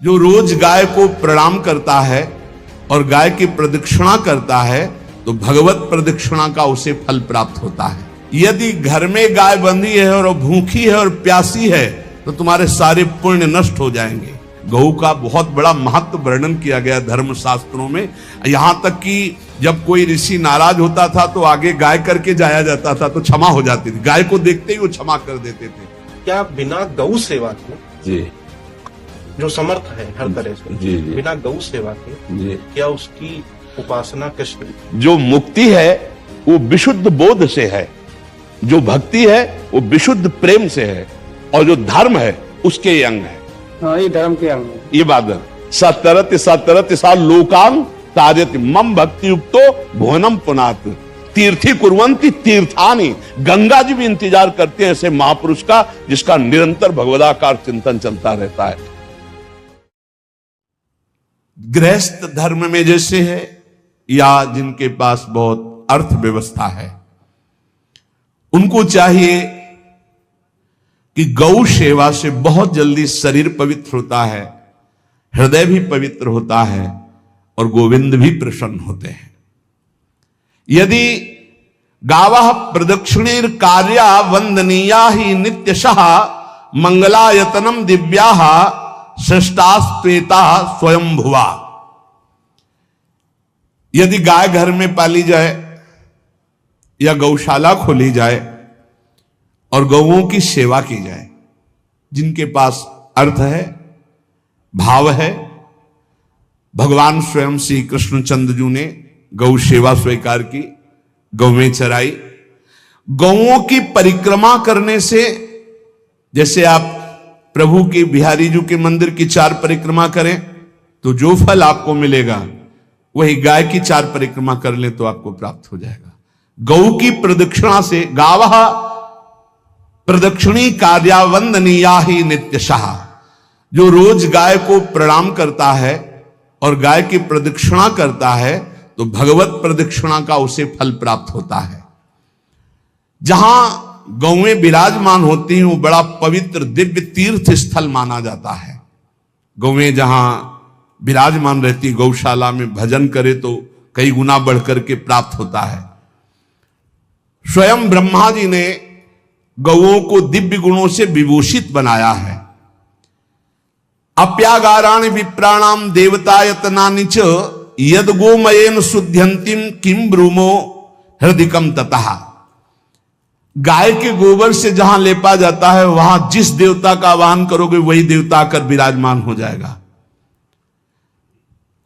जो रोज गाय को प्रणाम करता है और गाय की प्रदक्षिणा करता है तो भगवत प्रदक्षिणा का उसे फल प्राप्त होता है। यदि घर में गाय बंधी है और भूखी है और प्यासी है तो तुम्हारे सारे पुण्य नष्ट हो जाएंगे। गौ का बहुत बड़ा महत्व वर्णन किया गया धर्म शास्त्रों में, यहां तक कि जब कोई ऋषि नाराज होता था तो आगे गाय करके जाया जाता था तो क्षमा हो जाती थी। गाय को देखते ही वो क्षमा कर देते थे। क्या बिना गौ सेवा के जी जो समर्थ है हर तरह से जी जी बिना गौ सेवा के जी क्या उसकी उपासना कैसे? जो मुक्ति है वो विशुद्ध बोध से है, जो भक्ति है वो विशुद्ध प्रेम से है, और जो धर्म है उसके ये अंग है। हाँ, ये धर्म के अंग है। ये बात है। सतरत सा लोकान तार्यति मम भक्ति युक्तो भुवनम पुनात तीर्थी कुर्वन्ति तीर्थानि। गंगा जी भी इंतजार करते हैं ऐसे महापुरुष का जिसका निरंतर भगवदाकार चिंतन चलता रहता है। गृहस्थ धर्म में जैसे है या जिनके पास बहुत अर्थव्यवस्था है, उनको चाहिए कि गौ सेवा से बहुत जल्दी शरीर पवित्र होता है, हृदय भी पवित्र होता है और गोविंद भी प्रसन्न होते हैं। यदि गावः प्रदक्षिणेर कार्या वंदनीया ही नित्यशः मंगलायतनम दिव्याः श्रेष्ठास्त्वेता स्वयं भुवा। यदि गाय घर में पाली जाए या गौशाला खोली जाए और गौओं की सेवा की जाए, जिनके पास अर्थ है, भाव है, भगवान स्वयं श्री कृष्ण चंद्र ने गौ सेवा स्वीकार की, गौवें चराई। गौओं की परिक्रमा करने से, जैसे आप प्रभु के बिहारी जी के मंदिर की 4 परिक्रमा करें तो जो फल आपको मिलेगा वही गाय की 4 परिक्रमा कर ले तो आपको प्राप्त हो जाएगा। गौ की प्रदक्षिणा से, गावः प्रदक्षिणी कार्या वंदनीया ही नित्यशः, जो रोज गाय को प्रणाम करता है और गाय की प्रदक्षिणा करता है तो भगवत प्रदक्षिणा का उसे फल प्राप्त होता है। जहां गौएं विराजमान होती हैं वो बड़ा पवित्र दिव्य तीर्थ स्थल माना जाता है। गौएं जहां विराजमान रहती, गौशाला में भजन करे तो कई गुना बढ़कर के प्राप्त होता है। स्वयं ब्रह्मा जी ने गौओं को दिव्य गुणों से विभूषित बनाया है। अप्यागाराणि विप्राणाम देवतायतनानि च यद गोमयेन शुद्ध्यंतिम किम ब्रूमो हृदिकम ततः। गाय के गोबर से जहां लेपा जाता है वहां जिस देवता का आवाहन करोगे वही देवता आकर विराजमान हो जाएगा।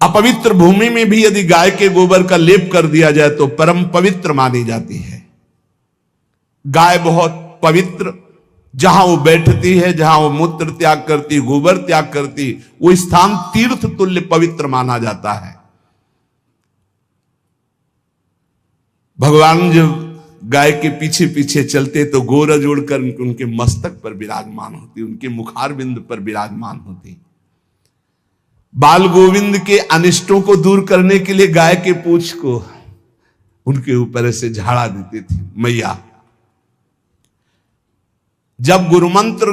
अपवित्र भूमि में भी यदि गाय के गोबर का लेप कर दिया जाए तो परम पवित्र मानी जाती है। गाय बहुत पवित्र, जहां वो बैठती है, जहां वो मूत्र त्याग करती, गोबर त्याग करती, वो स्थान तीर्थ तुल्य पवित्र माना जाता है। भगवान जब गाय के पीछे पीछे चलते तो गोरज उड़कर उनके मस्तक पर विराजमान होती, उनके मुखार बिंद पर विराजमान होती। बाल गोविंद के अनिष्टों को दूर करने के लिए गाय के पूंछ को उनके ऊपर से झाड़ा देती थी मैया। जब गुरुमंत्र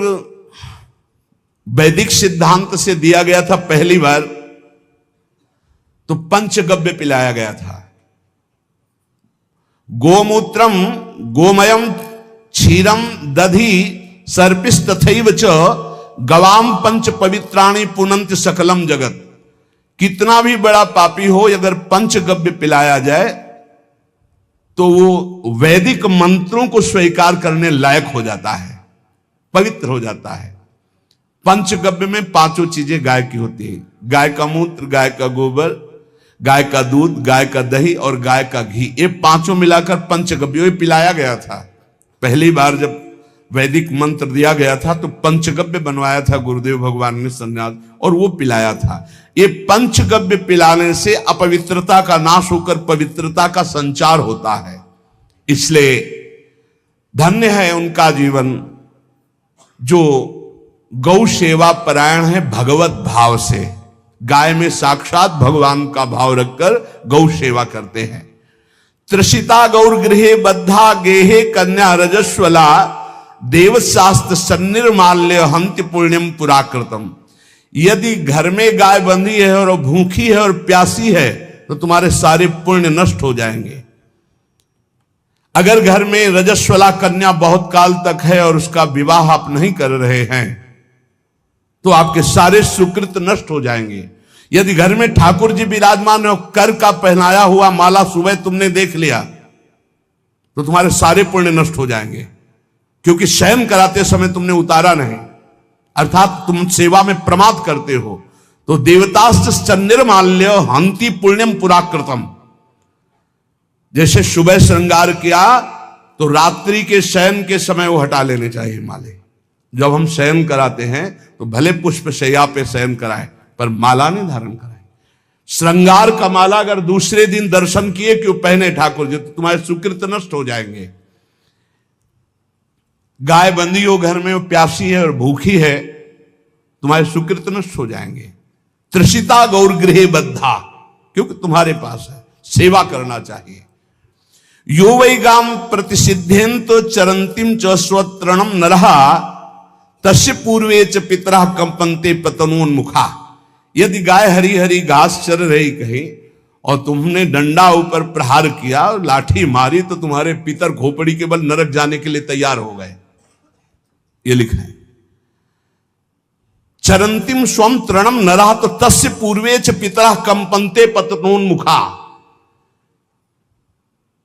वैदिक सिद्धांत से दिया गया था पहली बार तो पंचगव्य पिलाया गया था। गोमूत्रम गोमयम क्षीरम दधि सर्पिस्तथैव च गवाम पंच पवित्राणि पुनंत सकलम जगत। कितना भी बड़ा पापी हो, अगर पंचगव्य पिलाया जाए तो वो वैदिक मंत्रों को स्वीकार करने लायक हो जाता है, पवित्र हो जाता है। पंचगव्य में 5 चीजें गाय की होती है। गाय का मूत्र, गाय का गोबर, गाय का दूध, गाय का दही और गाय का घी, ये 5 मिलाकर पंचगव्य पिलाया गया था। पहली बार जब वैदिक मंत्र दिया गया था तो पंचगव्य बनवाया था गुरुदेव भगवान ने संन्यास, और वो पिलाया था। ये पंचगव्य पिलाने से अपवित्रता का नाश होकर पवित्रता का संचार होता है। इसलिए धन्य है उनका जीवन जो गौ सेवा परायण है भगवत भाव से। गाय में साक्षात भगवान का भाव रखकर गौ सेवा करते हैं। त्रिषिता गौर गृहे बद्धा गेहे कन्या रजस्वला देवशास्त्र सन्निर्माल्य हंति पुण्यम पुराकृतम। यदि घर में गाय बंधी है और भूखी है और प्यासी है तो तुम्हारे सारे पुण्य नष्ट हो जाएंगे। अगर घर में रजस्वला कन्या बहुत काल तक है और उसका विवाह आप नहीं कर रहे हैं तो आपके सारे सुकृत नष्ट हो जाएंगे। यदि घर में ठाकुर जी विराजमान है, कर का पहनाया हुआ माला सुबह तुमने देख लिया तो तुम्हारे सारे पुण्य नष्ट हो जाएंगे, क्योंकि शयन कराते समय तुमने उतारा नहीं, अर्थात तुम सेवा में प्रमाद करते हो। तो देवताश्च निर्माल्य हंति पुण्यम पुराकृतम। जैसे सुबह श्रृंगार किया तो रात्रि के शयन के समय वो हटा लेने चाहिए माले। जब हम शयन कराते हैं तो भले पुष्प शैया पे शयन कराएं पर माला नहीं धारण कराएं। श्रृंगार का माला अगर दूसरे दिन दर्शन किए क्यों पहने ठाकुर जी, तो तुम्हारे सुकृत नष्ट हो जाएंगे। गाय बंदी हो घर में, वो प्यासी है और भूखी है, तुम्हारे सुकृत नष्ट हो जाएंगे। त्रिषिता गौर गृहे बद्धा, क्योंकि तुम्हारे पास है, सेवा करना चाहिए। यो वै गाम प्रतिसिद्धेन्तो चरंतिम च स्वतरणम नरहा तस्य पूर्वे च पितरा कंपन्ते पतनोन्मुखा। यदि गाय हरी हरी घास चर रही कहीं और तुमने डंडा ऊपर प्रहार किया और लाठी मारी तो तुम्हारे पितर खोपड़ी के बल नरक जाने के लिए तैयार हो गए। ये लिखा है चरंतिम स्वम तृणम नरहा तो तस्य पूर्वे च पितरा कंपन्ते पतनोन्मुखा।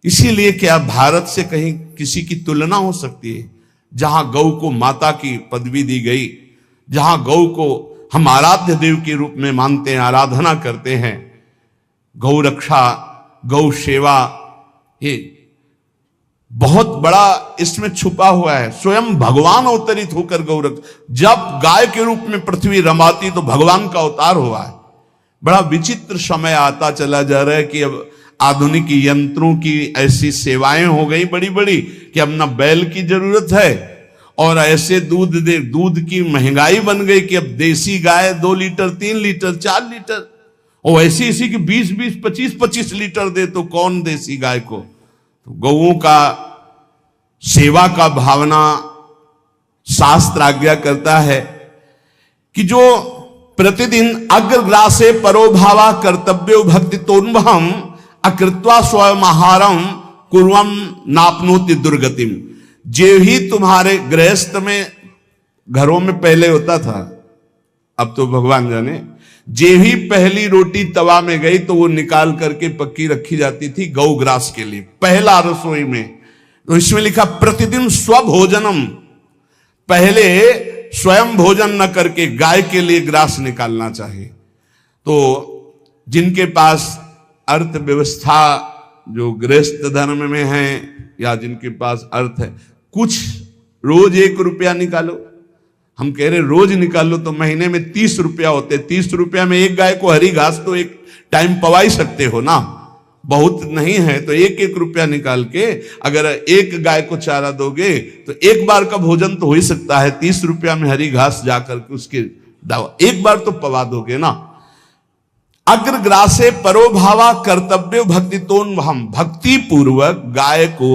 इसीलिए क्या भारत से कहीं किसी की तुलना हो सकती है जहां गौ को माता की पदवी दी गई, जहां गौ को हम आराध्य देव के रूप में मानते हैं, आराधना करते हैं। गौ रक्षा, गौ सेवा, ये बहुत बड़ा इसमें छुपा हुआ है। स्वयं भगवान अवतरित होकर गौ रक्षा, जब गाय के रूप में पृथ्वी रमाती तो भगवान का अवतार हुआ है। बड़ा विचित्र समय आता चला जा रहा है कि अब आधुनिक यंत्रों की ऐसी सेवाएं हो गई बड़ी बड़ी कि अब ना बैल की जरूरत है और ऐसे दूध की महंगाई बन गई कि अब देसी गाय 2 लीटर 3 लीटर 4 लीटर और ऐसी इसी की 20-20 25-25 लीटर दे तो कौन देसी गाय को। तो गौओं का सेवा का भावना शास्त्र आज्ञा करता है कि जो प्रतिदिन अग्रग्रासे परोभावा कर्तव्यो भक्ति तोन्वहम अकृत्वा स्वयं आहारम कुर्वम नापनोति दुर्गतिम। जो ही तुम्हारे गृहस्थ में घरों में पहले होता था, अब तो भगवान जाने, जे ही पहली रोटी तवा में गई तो वो निकाल करके पक्की रखी जाती थी गौग्रास के लिए, पहला रसोई में। तो इसमें लिखा प्रतिदिन स्वभोजनम, पहले स्वयं भोजन न करके गाय के लिए ग्रास निकालना चाहिए। तो जिनके पास अर्थव्यवस्था जो गृहस्थ धर्म में है या जिनके पास अर्थ है, कुछ रोज 1 रुपया निकालो। हम कह रहे रोज निकालो तो महीने में 30 रुपया होते, 30 रुपया में एक गाय को हरी घास तो एक टाइम पवा ही सकते हो ना, बहुत नहीं है तो 1-1 रुपया निकाल के अगर एक गाय को चारा दोगे तो एक बार का भोजन तो हो ही सकता है। 30 रुपया में हरी घास जाकर के उसके एक बार तो पवा दोगे ना। अग्रग्रासे परोभावा कर्तव्य भक्ति तोन्वहम, भक्ति पूर्वक गाय को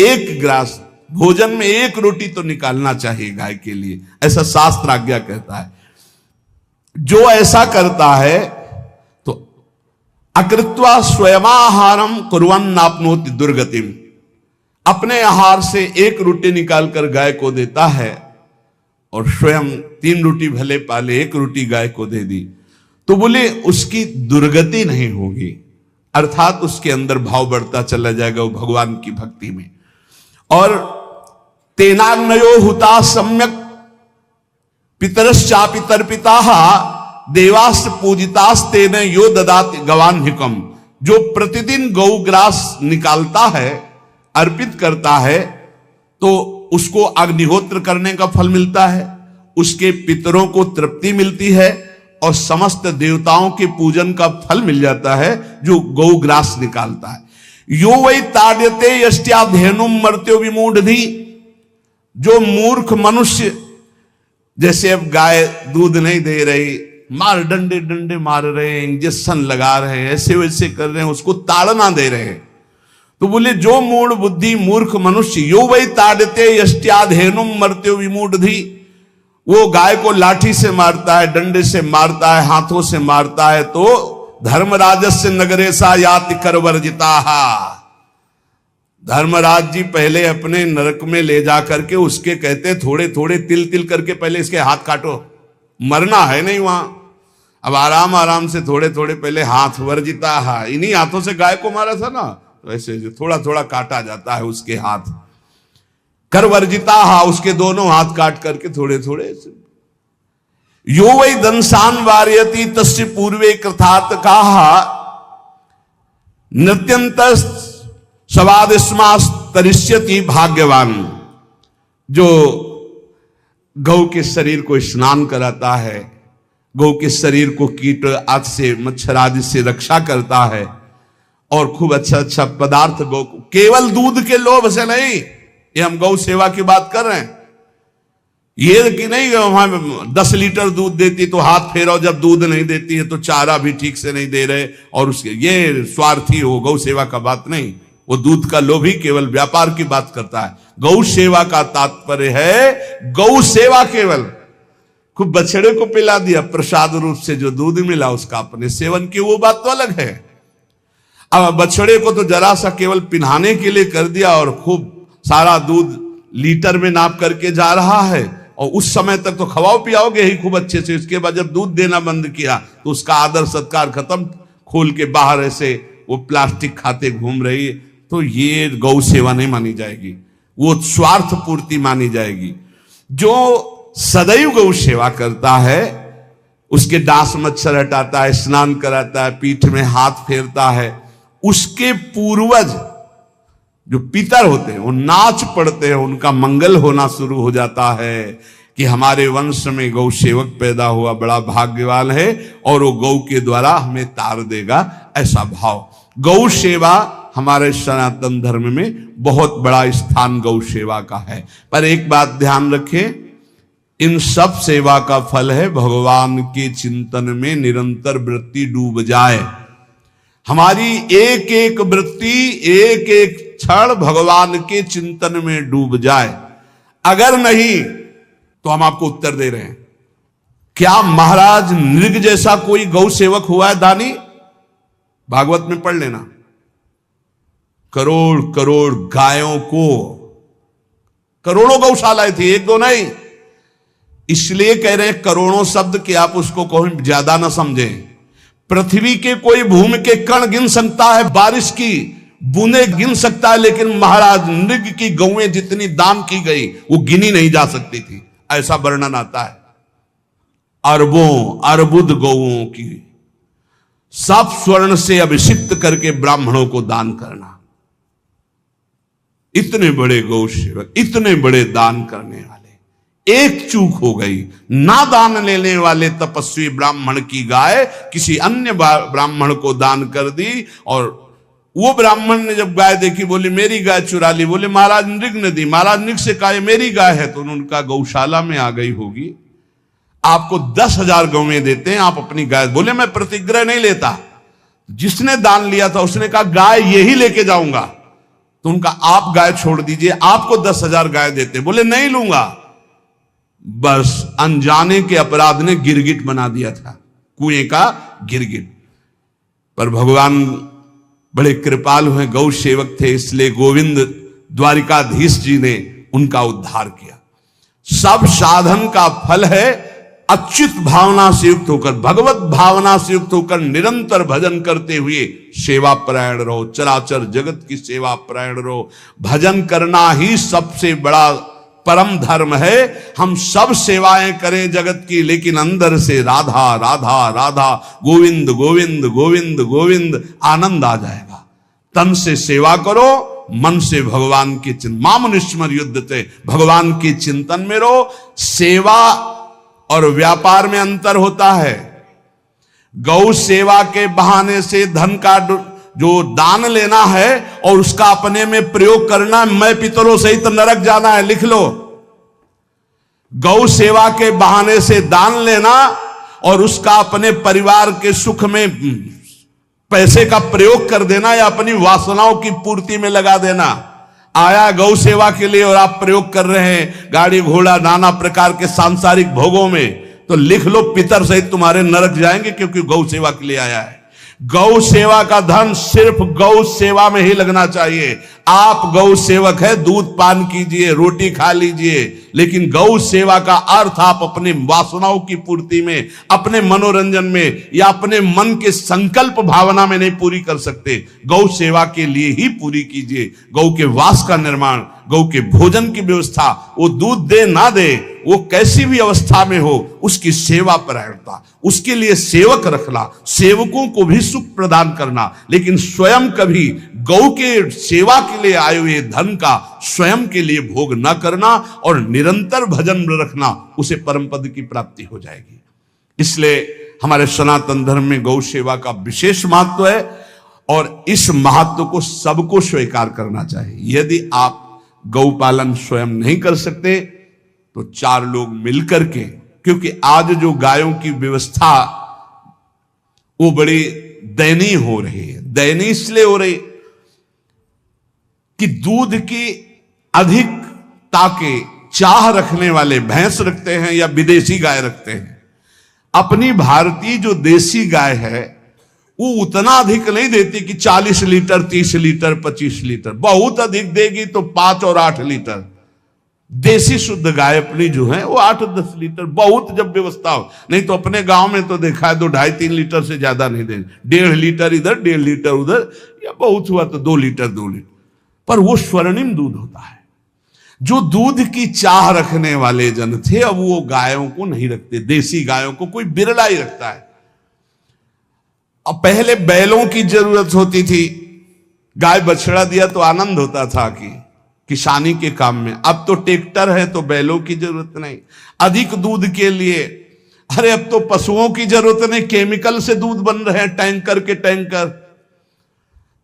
1 ग्रास भोजन में 1 रोटी तो निकालना चाहिए गाय के लिए, ऐसा शास्त्र आज्ञा कहता है। जो ऐसा करता है तो अकृत्वा स्वयमाहारम कुर्वन् नाप्नोति दुर्गतिम, अपने आहार से 1 रोटी निकालकर गाय को देता है और स्वयं 3 रोटी भले पाले 1 रोटी गाय को दे दी तो बोले उसकी दुर्गति नहीं होगी, अर्थात उसके अंदर भाव बढ़ता चला जाएगा वो भगवान की भक्ति में। और तेनाग्नयो हुता सम्यक पितरश्चापि तर्पिताः देवास्त पूजितास्तेन यो ददाति गवान्हिकम। जो प्रतिदिन गौग्रास निकालता है, अर्पित करता है, तो उसको अग्निहोत्र करने का फल मिलता है, उसके पितरों को तृप्ति मिलती है और समस्त देवताओं के पूजन का फल मिल जाता है जो गौग्रास निकालता है। यो वै ताड्यते यष्ट्याधेनुम मर्त्यो विमूढ़धि। जो मूर्ख मनुष्य, जैसे अब गाय दूध नहीं दे रही, मार डंडे डंडे मार रहे हैं, इंजेक्शन लगा रहे हैं, ऐसे वैसे कर रहे हैं, उसको ताड़ना दे रहे हैं, तो बोले जो मूढ़ बुद्धि मूर्ख मनुष्य, यो वै ताड्यते यष्ट्याधेनुम मर्त्यो विमूढ़धि, वो गाय को लाठी से मारता है, डंडे से मारता है, हाथों से मारता है, तो धर्मराजस्य नगरेशा याति करवर्जिता। धर्मराज जी पहले अपने नरक में ले जा करके उसके कहते थोड़े थोड़े तिल तिल करके पहले इसके हाथ काटो, मरना है नहीं वहां। अब आराम आराम से थोड़े थोड़े पहले हाथ वर्जिता है, इन्हीं हाथों से गाय को मारा था ना, तो ऐसे थोड़ा थोड़ा काटा जाता है उसके हाथ। कर वर्जिता हा, उसके दोनों हाथ काट करके थोड़े थोड़े। यो वै दंसान वार्यति तस्य पूर्वे कृतार्थ कहा नृत्यंत सवादिस्मास्तरिष्यति भाग्यवान। जो गौ के शरीर को स्नान कराता है, गौ के शरीर को कीट आदि से मच्छर आदि से रक्षा करता है, और खूब अच्छा अच्छा पदार्थ गौ को, केवल दूध के लोभ से नहीं, ये हम गौ सेवा की बात कर रहे हैं। ये कि नहीं वहां 10 लीटर दूध देती तो हाथ फेरो, जब दूध नहीं देती है तो चारा भी ठीक से नहीं दे रहे, और उसके ये स्वार्थी हो, गौ सेवा का बात नहीं। वो दूध का लोभी केवल व्यापार की बात करता है। गौ सेवा का तात्पर्य है गौ सेवा केवल, खूब बछड़े को पिला दिया प्रसाद रूप से, जो दूध मिला उसका अपने सेवन की, वो बात तो अलग है। अब बछड़े को तो जरा सा केवल पिन्हाने के लिए कर दिया, और खूब सारा दूध लीटर में नाप करके जा रहा है, और उस समय तक तो खवाओ पियाओगे ही खूब अच्छे से। इसके बाद जब दूध देना बंद किया तो उसका आदर सत्कार खत्म, खोल के बाहर ऐसे वो प्लास्टिक खाते घूम रही है, तो ये गौ सेवा नहीं मानी जाएगी, वो स्वार्थ पूर्ति मानी जाएगी। जो सदैव गौ सेवा करता है, उसके डांस मच्छर हटाता है, स्नान कराता है, पीठ में हाथ फेरता है, उसके पूर्वज जो पितर होते हैं वो नाच पड़ते हैं, उनका मंगल होना शुरू हो जाता है कि हमारे वंश में गौ सेवक पैदा हुआ, बड़ा भाग्यवान है, और वो गौ के द्वारा हमें तार देगा, ऐसा भाव। गौ सेवा हमारे सनातन धर्म में बहुत बड़ा स्थान गौ सेवा का है। पर एक बात ध्यान रखें, इन सब सेवा का फल है भगवान के चिंतन में निरंतर वृत्ति डूब जाए। हमारी एक एक वृत्ति, एक एक क्षण भगवान के चिंतन में डूब जाए। अगर नहीं तो हम आपको उत्तर दे रहे हैं, क्या महाराज नृग जैसा कोई गौ सेवक हुआ है दानी? भागवत में पढ़ लेना, करोड़ करोड़ गायों को, करोड़ों गौशालाएं थी, एक दो नहीं। इसलिए कह रहे हैं करोड़ों शब्द कि आप उसको कोई ज्यादा ना समझें। पृथ्वी के कोई भूमि के कण गिन सकता है, बारिश की बूंदे गिन सकता है, लेकिन महाराज नृग की गौएं जितनी दान की गई वो गिनी नहीं जा सकती थी, ऐसा वर्णन आता है। अरबों अरबुद गौओं की सब स्वर्ण से अभिषिक्त करके ब्राह्मणों को दान करना। इतने बड़े गौ सेवक, इतने बड़े दान करने वाले, एक चूक हो गई, ना दान लेने वाले तपस्वी ब्राह्मण की गाय किसी अन्य ब्राह्मण को दान कर दी, और वो ब्राह्मण ने जब गाय देखी बोली मेरी गाय चुरा ली। बोले महाराज नृग ने दी। महाराज नृग से कहा मेरी गाय है, तो उनका गौशाला में आ गई होगी, आपको 10,000 गौएं देते हैं, आप अपनी गाय। बोले मैं प्रतिग्रह नहीं लेता। जिसने दान लिया था उसने कहा गाय यही लेके जाऊंगा, तो उनका आप गाय छोड़ दीजिए, आपको 10,000 गाय देते। बोले नहीं लूंगा। बस अनजाने के अपराध ने गिरगिट बना दिया था, कुएं का गिरगिट। पर भगवान बड़े कृपालु हैं, गौ सेवक थे, इसलिए गोविंद द्वारिकाधीश जी ने उनका उद्धार किया। सब साधन का फल है अच्युत भावना से युक्त होकर, भगवत भावना से युक्त होकर निरंतर भजन करते हुए सेवा परायण रहो, चराचर जगत की सेवा परायण रहो। भजन करना ही सबसे बड़ा परम धर्म है। हम सब सेवाएं करें जगत की, लेकिन अंदर से राधा राधा राधा, गोविंद गोविंद गोविंद गोविंद, आनंद आ जाएगा। तन से सेवा करो, मन से भगवान के चिंतन, मामुनिस्मर युद्ध से, भगवान के चिंतन में रहो। सेवा और व्यापार में अंतर होता है। गौ सेवा के बहाने से धन का जो दान लेना है और उसका अपने में प्रयोग करना, मैं पितरों सहित नरक जाना है, लिख लो। गौ सेवा के बहाने से दान लेना और उसका अपने परिवार के सुख में पैसे का प्रयोग कर देना या अपनी वासनाओं की पूर्ति में लगा देना, आया गौ सेवा के लिए और आप प्रयोग कर रहे हैं गाड़ी घोड़ा नाना प्रकार के सांसारिक भोगों में, तो लिख लो पितर सहित तुम्हारे नरक जाएंगे, क्योंकि गौ सेवा के लिए आया है। गौ सेवा का धन सिर्फ गौ सेवा में ही लगना चाहिए। आप गौ सेवक है, दूध पान कीजिए, रोटी खा लीजिए, लेकिन गौ सेवा का अर्थ आप अपनी वासनाओं की पूर्ति में, अपने मनोरंजन में या अपने मन के संकल्प भावना में नहीं पूरी कर सकते। गौ सेवा के लिए ही पूरी कीजिए। गौ के वास का निर्माण, गौ के भोजन की व्यवस्था, वो दूध दे ना दे, वो कैसी भी अवस्था में हो, उसकी सेवा परायणता, उसके लिए सेवक रखना, सेवकों को भी सुख प्रदान करना, लेकिन स्वयं कभी गौ के सेवा के लिए आए हुए धन का स्वयं के लिए भोग न करना और निरंतर भजन रखना, उसे परम पद की प्राप्ति हो जाएगी। इसलिए हमारे सनातन धर्म में गौ सेवा का विशेष महत्व है और इस महत्व को सबको स्वीकार करना चाहिए। यदि आप गौ पालन स्वयं नहीं कर सकते तो 4 लोग मिलकर के, क्योंकि आज जो गायों की व्यवस्था वो बड़ी दयनीय हो रही है। दयनीय इसलिए हो रही कि दूध की अधिकता के चाह रखने वाले भैंस रखते हैं या विदेशी गाय रखते हैं। अपनी भारतीय जो देसी गाय है वो उतना अधिक नहीं देती कि 40 लीटर 30 लीटर 25 लीटर, बहुत अधिक देगी तो 5 और 8 लीटर। देसी शुद्ध गाय अपनी जो है वो 8-10 लीटर, बहुत जब व्यवस्था हो। नहीं तो अपने गांव में तो देखा है 2-2.5-3 लीटर से ज्यादा नहीं देंगे, 1.5 लीटर इधर 1.5 लीटर उधर, या बहुत हुआ तो 2 लीटर 2 लीटर, पर वो स्वर्णिम दूध होता है। जो दूध की चाह रखने वाले जन थे अब वो गायों को नहीं रखते, देसी गायों को कोई बिरला ही रखता है। अब पहले बैलों की जरूरत होती थी, गाय बछड़ा दिया तो आनंद होता था कि किसानी के काम में। अब तो ट्रैक्टर है तो बैलों की जरूरत नहीं। अधिक दूध के लिए अरे अब तो पशुओं की जरूरत नहीं, केमिकल से दूध बन रहे हैं, टैंकर के टैंकर।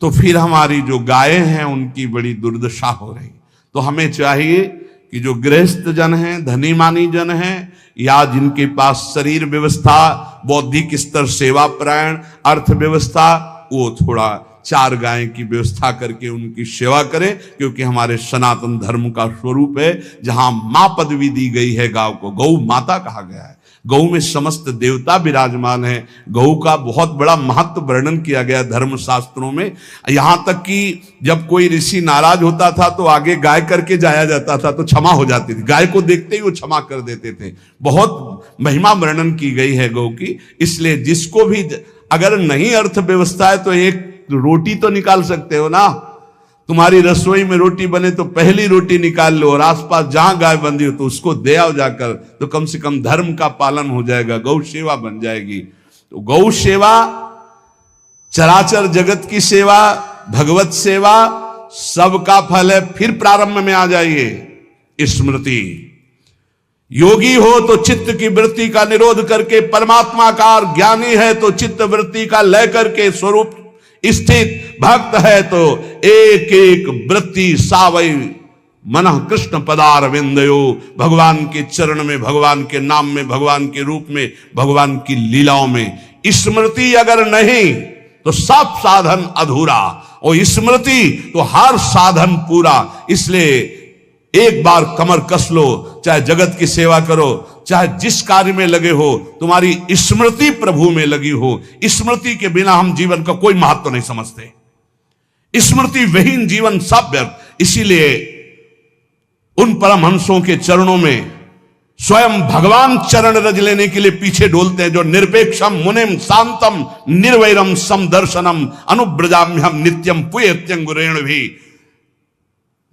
तो फिर हमारी जो गायें हैं उनकी बड़ी दुर्दशा हो रही। तो हमें चाहिए कि जो गृहस्थ जन हैं, धनी मानी जन हैं, या जिनके पास शरीर व्यवस्था, बौद्धिक स्तर, सेवा परायण, अर्थव्यवस्था, वो थोड़ा 4 गाय की व्यवस्था करके उनकी सेवा करें, क्योंकि हमारे सनातन धर्म का स्वरूप है जहां मां पदवी दी गई है गांव को, गौ माता कहा गया है। गौ में समस्त देवता विराजमान है। गौ का बहुत बड़ा महत्व वर्णन किया गया धर्म शास्त्रों में। यहां तक कि जब कोई ऋषि नाराज होता था तो आगे गाय करके जाया जाता था तो क्षमा हो जाती थी, गाय को देखते ही वो क्षमा कर देते थे। बहुत महिमा वर्णन की गई है गौ की। इसलिए जिसको भी अगर नहीं अर्थव्यवस्था है तो एक रोटी तो निकाल सकते हो ना। तुम्हारी रसोई में रोटी बने तो पहली रोटी निकाल लो और आसपास जहां गाय बंधी हो तो उसको दे आओ जाकर, तो कम से कम धर्म का पालन हो जाएगा, गौ सेवा बन जाएगी। तो गौ सेवा, चराचर जगत की सेवा, भगवत सेवा, सबका फल है। फिर प्रारंभ में आ जाइए स्मृति। योगी हो तो चित्त की वृत्ति का निरोध करके परमात्मा का, ज्ञानी है तो चित्त वृत्ति का लय करके स्वरूप स्थित, भक्त है तो एक एक वृत्ति सावई मन कृष्ण पदार विंदयो। भगवान के चरण में, भगवान के नाम में, भगवान के रूप में, भगवान की लीलाओं में स्मृति अगर नहीं तो सब साधन अधूरा, और स्मृति तो हर साधन पूरा। इसलिए एक बार कमर कस लो, चाहे जगत की सेवा करो, चाहे जिस कार्य में लगे हो, तुम्हारी स्मृति प्रभु में लगी हो। स्मृति के बिना हम जीवन का कोई महत्व नहीं समझते। स्मृति विहीन जीवन सब व्यर्थ। इसीलिए उन परमहंसों के चरणों में स्वयं भगवान चरण रज लेने के लिए पीछे डोलते हैं, जो निरपेक्षम मुनिम शांतम निर्वैरम समदर्शनम अनुब्रजाम्यहम नित्यम पुयत्यंगुरेण भी।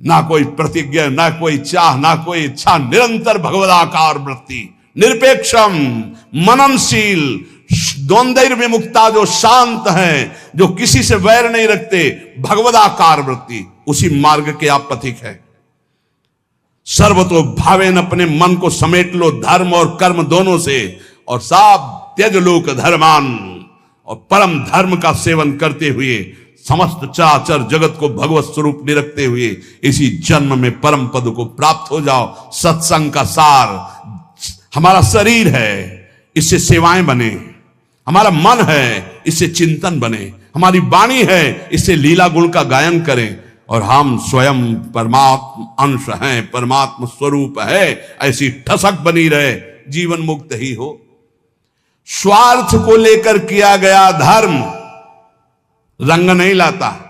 ना कोई प्रतिज्ञा, ना कोई चाह, ना कोई इच्छा, निरंतर भगवदाकार वृत्ति, निरपेक्षम मननशील, द्वंद्व विमुक्ता, जो शांत हैं, जो किसी से वैर नहीं रखते, भगवदाकार वृत्ति, उसी मार्ग के आप पथिक है। सर्वतो भावेन, अपने मन को समेट लो धर्म और कर्म दोनों से, और सब त्यज लोक धर्मान, और परम धर्म का सेवन करते हुए समस्त चराचर जगत को भगवत स्वरूप में रखते हुए इसी जन्म में परम पद को प्राप्त हो जाओ। सत्संग का सार हमारा शरीर है, इससे सेवाएं बने, हमारा मन है, इससे चिंतन बने, हमारी वाणी है, इससे लीला गुण का गायन करें, और हम स्वयं परमात्म अंश हैं, परमात्म स्वरूप है, ऐसी ठसक बनी रहे, जीवन मुक्त ही हो। स्वार्थ को लेकर किया गया धर्म रंग नहीं लाता।